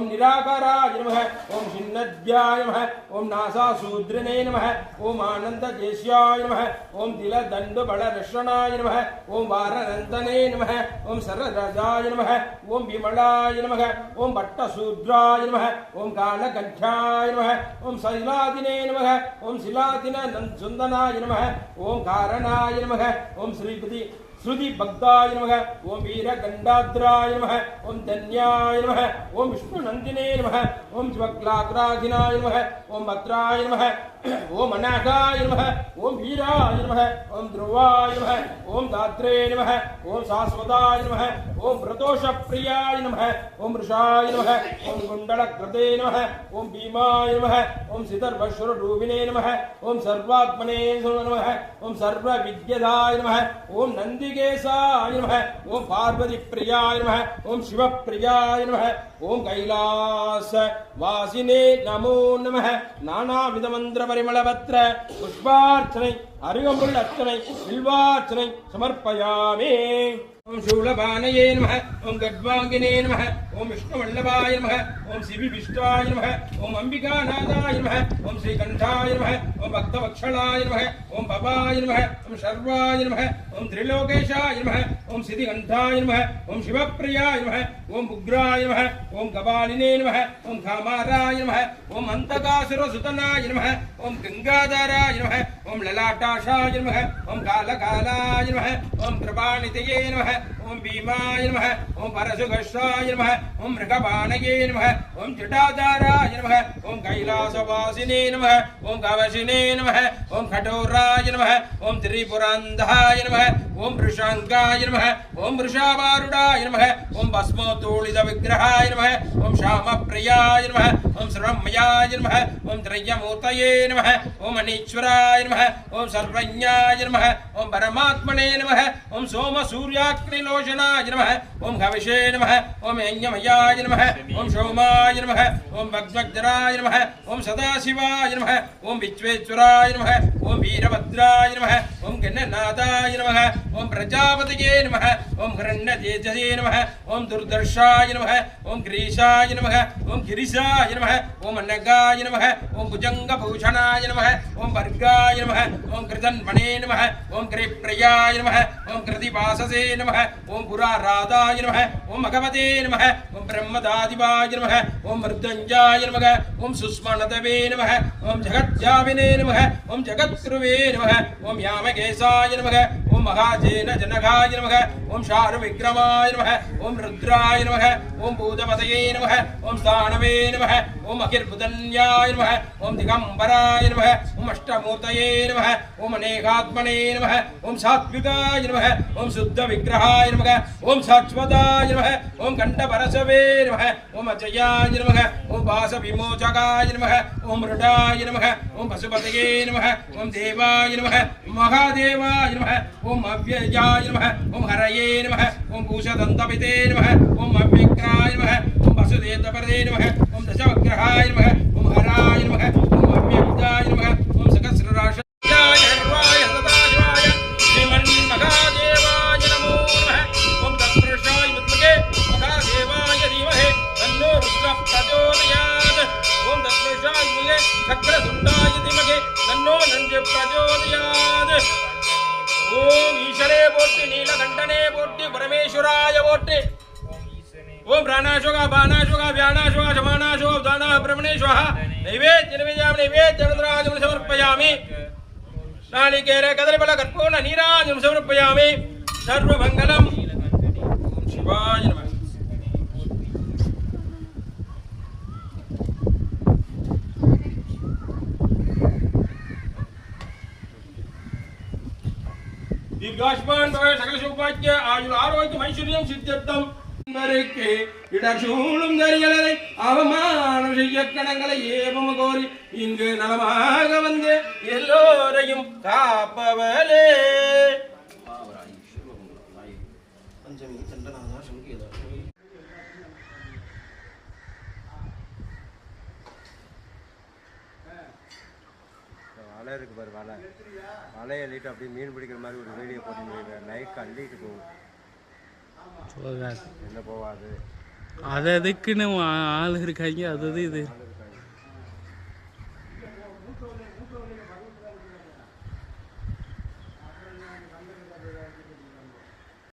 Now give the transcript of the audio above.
ஓம் நிராகாராய நமः ஓம் சின்னத்யாய நமः ஓம் நாசாசூத்ரினே நமः ஓம் ஆனந்தஜேஷ்யாய நமः ஓம் திலதண்டுபலரஷணாய நமः ஓம் வாரநந்தனே நமः ஓம் சரரஜாய நமः ஓம் விமலாய நமः ஓம் பட்டசூத்ராய நமः ஓம் காலகண்ठाय நமः ஓம் சைலாதினே நமः ஓம் சிலாதின சுந்தனாய நமः ஓம் காரணாய நமः ஓம் ஸ்ரீபதி श्रुति भक्ताय नमः ओम वीरगंडाद्राय नमः ओम धन्याय नमः ओम विष्णुनंदिने नमः ओम शिवक्लाग्राधिनाय नमः ओम भद्राय नमः ओम अनागाय नमः ओम वीराय नमः ओम ध्रुवाय नमः ओम दात्रे नमः ओम शाश्वताय नमः ओम प्रदोषप्रियाय नमः ओम वृषाय नमः ओम कुंडलकृते नमः ओम भीमाय नमः ओम सिद्धर्वश्वरूपिणे नमः ओम सर्वात्मने नमः ओम सर्वविद्यदाय नमः ओम नंदिकेशाय नमः ओम पार्वती प्रियाय नमः ओम शिव प्रियाय नमः ओम कैलास वासिने नमो नमः नानाविध मंत्र परिमलपत्र पुष्पार्चनै अरुगम्बुल अर्चनै बिल्वार्चनै समर्पयामि ओम शूलपानये नमः ओम गड्वांगिने नमः ओम विष्णुवल्लभाय नमः ओम शिविविष्टाय नमः ओम अंबिकानाथाय नमः ओम श्रीकंठाय नमः ओम भक्तवत्सलाय नमः ओम भवाय नमः ओम शर्वाय नमः ओम त्रिलोकेशाय नमः ओम सिद्धिकंठाय नमः ओम शिवप्रियाय नमः ओम उग्राय नमः ओम कपालिने नमः ओम कामाराय नमः ओम अंतकासुरसुतनाय नमः ओम गंगाधराय नमः ओम ललाटाशाय नमः ओम कालकालाय नमः ओम कृपानिधये नमः ओम भीमाय नमः ओम परशुघर्षाय नमः ओम मृगपाणये नमः ओम जटाधाराय नमः ओम कैलासवासिने नमः ओम कवशिने नमः ओम कठोराय नमः ओम त्रिपुरान्धाय नमः ओम वृषांगाय नमः ओम वृषावारुडाय नमः ओम भस्मोत्तोलित विग्रहाय नमः ओम श्यामप्रियाय नमः ओम सर्वमयाय नमः ओम त्रय्यमूर्तये नमः ओम अनीश्वराय नमः ओम सर्वज्ञाय नमः ओम परमात्मने नमः ओम सोमसूर्याग्निलोचनाय नमः ओम हविषे नमः ओम यज्ञमयाय नमः ओम सोमाय नमः ओम भग्वग्धराय नमः ओम सदाशिवाय नमः ओम विश्वेश्वराय नमः ओम वीरभद्राय नमः ओम गणनाथाय नमः ओम प्रजापतये नमः ओम हिरण्यतेजसे नमः ओम दुर्दर्शाय नमः ओम ग्रीशाय नमः ओम गिरिशाय नमः ओम अनगाय नमः ओम भुजंगभूषणाय नमः ओम वर्गाय नमः ओम कृतन्मणे नमः ओम कृप्रियाय नमः ओम कृतिवाससे नमः ओम पुराराधाय नमः ओम भगवते नमः ओम ब्रह्मदादिवाय नमः ओम मृत्युंजयाय नमः ओम सुष्मणदवे नमः ओम जगज्जाविने नमः ओम जगद्गुरुवे नमः ओम यामकेशाय नमः ओम महाजेन जनकाय नमः ओम शारुविक्रमाय नमः ओम रुद्राय नमः ओम भूतपतये नमः ओम स्थानवे नमः ओम अखिर्बुधन्याय नमः ओम दिगंबराय नमः ओम अष्टमूर्तये नमः ओम अनेकात्मने नमः ओम सात्विकाय नमः ओम शुद्ध विग्रहाय नमः ओम शाश्वताय नमः ओम कंठपरशवे नमः ओम अजयाय नमः ओम वासविमोचकाय नमः ओम मृडाय नमः ओम पशुपतये नमः ओम देवाय नमः महादेवाय नमः ओम अव्ययाय नमः ओम हरये नमः ओम भूषदन्तपिते नमः ओम अव्यग्राय नमः ओम वसुदेवपरदे नमः ओम दशवग्रहाय नमः ओम हराय नमः ओम अव्यक्ताय नमः ओम सकस्रराश चक्रधुण्डाय धीमहि तन्नो नंज प्रचोदयात् ओम ईश्वरे पोट्टि नीलकंठने पोट्टि परमेश्वराय पोट्टि ओम प्राणाशोक बाणाशोक व्यानाशोक समानाशोक दानः ब्रह्मणेश्वः नैवेद्यं समर्पयामि नालिकेर कदलीफल कर्पूर नीराजं समर्पयामि सर्वमंगलम् ओम शिवाय नमः दीर्घायुष्मान भव सकल सौभाग्य आयुर आरोग्य ऐश्वर्यं सिद्ध्यर्थं नरके இடசூழும் தரிகளை அவமான செய்ய கணங்களை ஏவம் கோரி இங்கு நலமாக வந்து எல்லோரையும் காப்பவளே பஞ்சமி சண்டனாதா சங்கீதா வலை இருக்கு பாரு வலை வலையை அள்ளிட்டு அப்படியே மீன் பிடிக்கிற மாதிரி ஒரு வீடியோ போட்டு லைக் அள்ளிட்டு போகும் என்ன போவாது அது அதுக்குன்னு ஆள் இருக்காங்க அது இது